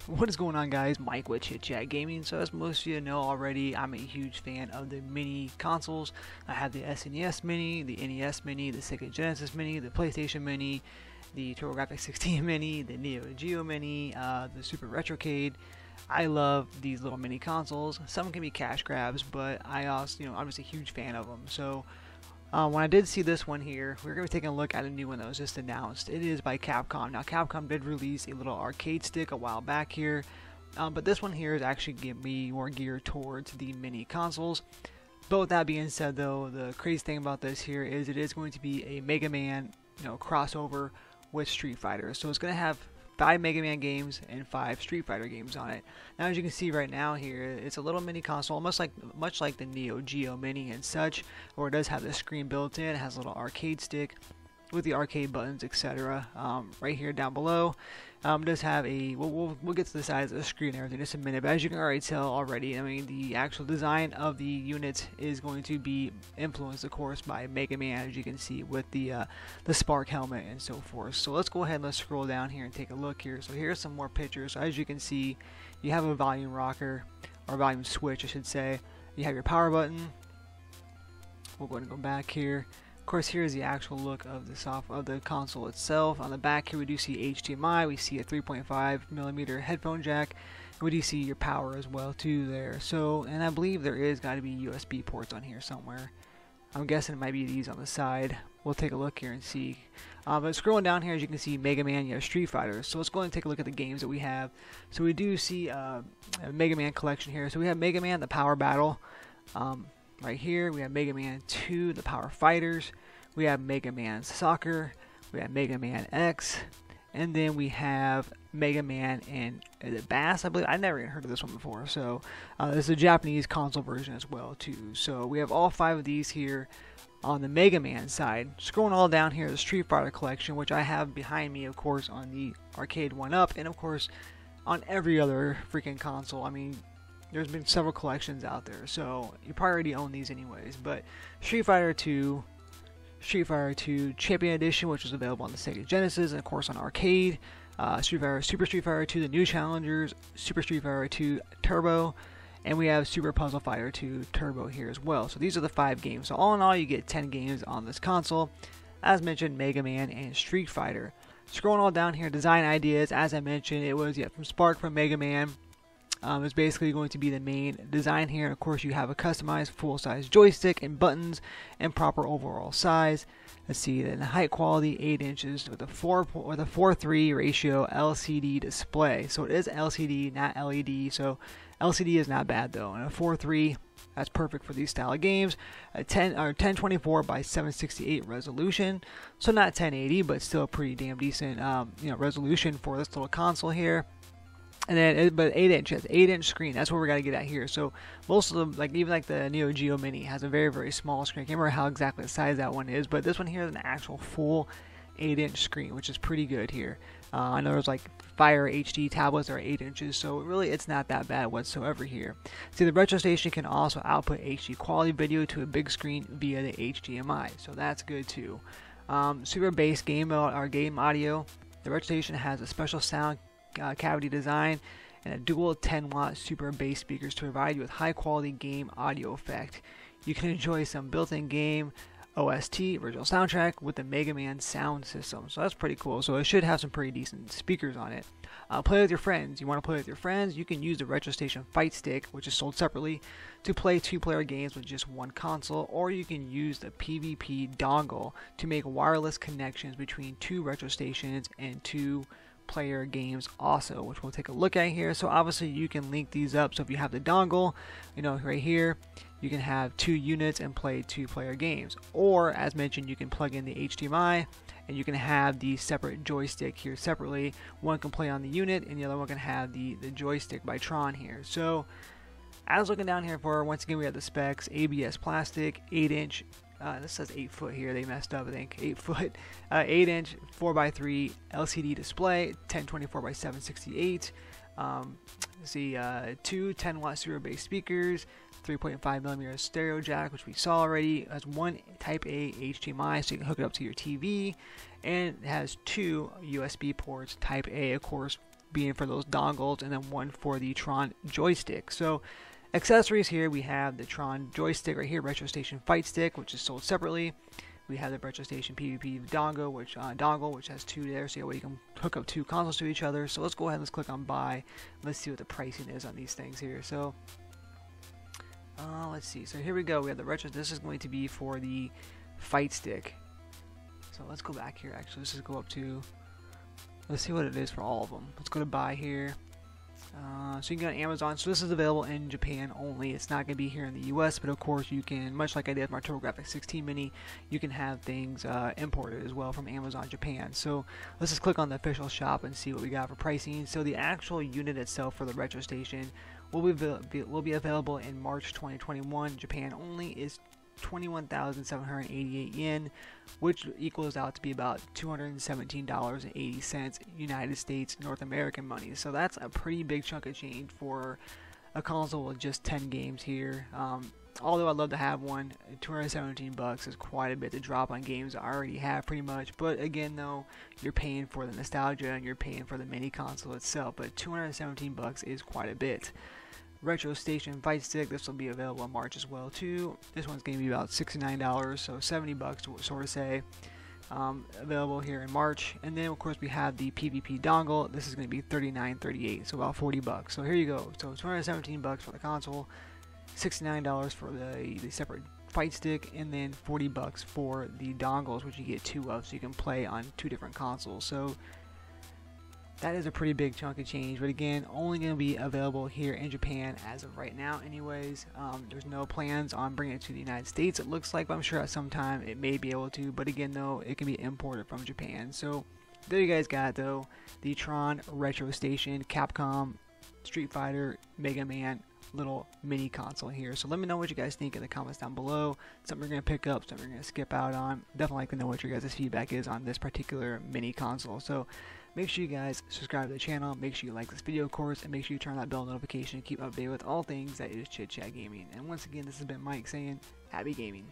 What is going on, guys? Mike with Chit Chat Gaming. So as most of you know already, I'm a huge fan of the mini consoles. I have the SNES Mini, the NES Mini, the Sega Genesis Mini, the PlayStation Mini, the TurboGrafx 16 Mini, the Neo Geo Mini, the Super Retrocade. I love these little mini consoles. Some can be cash grabs, but I also, I'm just a huge fan of them. So when I did see this one here, we're going to be taking a look at a new one that was just announced. It is by Capcom. Now, Capcom did release a little arcade stick a while back here, but this one here is actually going to be more geared towards the mini consoles. But with that being said, though, the crazy thing about this here is it is going to be a Mega Man, crossover with Street Fighter. So it's going to have 5 Mega Man games and 5 Street Fighter games on it. Now, as you can see right now here, it's a little mini console, much like the Neo Geo Mini and such, where it does have the screen built in. It has a little arcade stick with the arcade buttons, etc. Right here down below, it does have a. We'll get to the size of the screen and everything in just a minute. But as you can already tell already, I mean, the actual design of the unit is going to be influenced, of course, by Mega Man, as you can see with the Spark helmet and so forth. So let's go ahead and let's scroll down here and take a look here. So here's some more pictures. So as you can see, you have a volume rocker, or volume switch, I should say. You have your power button. We'll go ahead and go back here. Of course, here's the actual look of the console itself. On the back here, we do see HDMI. We see a 3.5mm headphone jack. We do see your power as well too there. So, and I believe there is got to be USB ports on here somewhere. I'm guessing it might be these on the side. We'll take a look here and see. But scrolling down here, as you can see, Mega Man, you have Street Fighter. So let's go and take a look at the games that we have. So we do see a Mega Man collection here. So we have Mega Man, the Power Battle. Right here, we have Mega Man 2, the Power Fighters. We have Mega Man Soccer. We have Mega Man X. And then we have Mega Man and Bass, I believe. I never even heard of this one before. So this is a Japanese console version as well, too. So we have all 5 of these here on the Mega Man side. Scrolling all down here, the Street Fighter collection, which I have behind me, of course, on the arcade 1-up. And, of course, on every other freaking console. I mean, there's been several collections out there, so you probably already own these anyways. But Street Fighter 2, Street Fighter 2 Champion Edition, which was available on the Sega Genesis and of course on arcade. Super Street Fighter 2, the New Challengers, Super Street Fighter 2 Turbo, and we have Super Puzzle Fighter 2 Turbo here as well. So these are the 5 games. So all in all, you get 10 games on this console. As mentioned, Mega Man and Street Fighter. Scrolling all down here, design ideas. As I mentioned, it was from Spark from Mega Man. It's basically going to be the main design here. And of course, you have a customized full-size joystick and buttons and proper overall size. Let's see, then the height quality 8 inches with a 4:3 ratio LCD display. So it is LCD, not LED. So LCD is not bad though. And a 4:3, that's perfect for these style of games. A 1024 by 768 resolution. So not 1080, but still a pretty damn decent resolution for this little console here. And then, but 8 inch, that's 8-inch screen. That's what we're gonna get at here. So most of them, even the Neo Geo Mini, has a very, very small screen. I can't remember how exactly the size that one is, but this one here is an actual full 8-inch screen, which is pretty good here. I know there's like Fire HD tablets that are 8 inches, so really it's not that bad whatsoever here. See, the RetroStation can also output HD quality video to a big screen via the HDMI, so that's good too. Super bass game audio. The RetroStation has a special sound cavity design and a dual 10-watt super bass speakers to provide you with high quality game audio effect. You can enjoy some built-in game OST, original soundtrack, with the Mega Man sound system. So that's pretty cool. So it should have some pretty decent speakers on it. Play with your friends. You want to play with your friends, you can use the RetroStation Fight Stick, which is sold separately, to play 2-player games with just one console, or you can use the PvP dongle to make wireless connections between 2 RetroStations and 2-player games also, which we'll take a look at here. So obviously you can link these up. So if you have the dongle, right here, you can have 2 units and play 2-player games. Or as mentioned, you can plug in the HDMI and you can have the separate joystick here separately. One can play on the unit and the other one can have the joystick by Tron here. So I was looking down here for, once again, we have the specs: ABS plastic, 8-inch. This says 8 foot here. They messed up, I think. 8 foot, 8-inch 4:3 LCD display, 1024 by 768. Let's see, 2 10-watt super bass speakers, 3.5mm stereo jack, which we saw already. It has 1 Type A HDMI, so you can hook it up to your TV, and it has 2 USB ports, Type A, of course, being for those dongles, and then one for the Tron joystick. So accessories here, we have the Tron joystick right here, RetroStation Fight Stick, which is sold separately. We have the RetroStation PvP dongle, which has two there, so you can hook up two consoles to each other. So let's go ahead and let's click on buy. Let's see what the pricing is on these things here. So let's see. So here we go. We have the retro. This is going to be for the Fight Stick. So let's go back here. Actually, let's just go up to. Let's see what it is for all of them. Let's go to buy here. So you can go on Amazon. So this is available in Japan only. It's not going to be here in the US, but of course you can, much like I did with my TurboGrafx 16 Mini, you can have things imported as well from Amazon Japan. So let's just click on the official shop and see what we got for pricing. So the actual unit itself for the RetroStation will be available in March 2021. Japan only is 21,788 yen, which equals out to be about $217.80 United States North American money. So that's a pretty big chunk of change for a console with just 10 games here. Although I'd love to have one, 217 bucks is quite a bit to drop on games I already have pretty much. But again though, you're paying for the nostalgia and you're paying for the mini console itself, but 217 bucks is quite a bit. RetroStation Fight Stick, this will be available in March as well too. This one's going to be about $69, so 70 bucks to sort of say. Available here in March. And then of course we have the PvP dongle. This is going to be $39.38, so about 40 bucks. So here you go. So 217 bucks for the console, $69 for the separate Fight Stick, and then 40 bucks for the dongles, which you get two of, so you can play on two different consoles. So that is a pretty big chunk of change, but again, only going to be available here in Japan as of right now anyways. There's no plans on bringing it to the United States, it looks like, but I'm sure at some time it may be able to. But again though, it can be imported from Japan. So there you guys got it though, the Tron RetroStation Capcom Street Fighter Mega Man little mini console here. So let me know what you guys think in the comments down below. Something you're going to pick up, something you're going to skip out on. Definitely like to know what your guys' feedback is on this particular mini console. So make sure you guys subscribe to the channel, make sure you like this video of course, and make sure you turn on that bell notification to keep updated with all things that is Chit Chat Gaming. And once again, this has been Mike saying, happy gaming.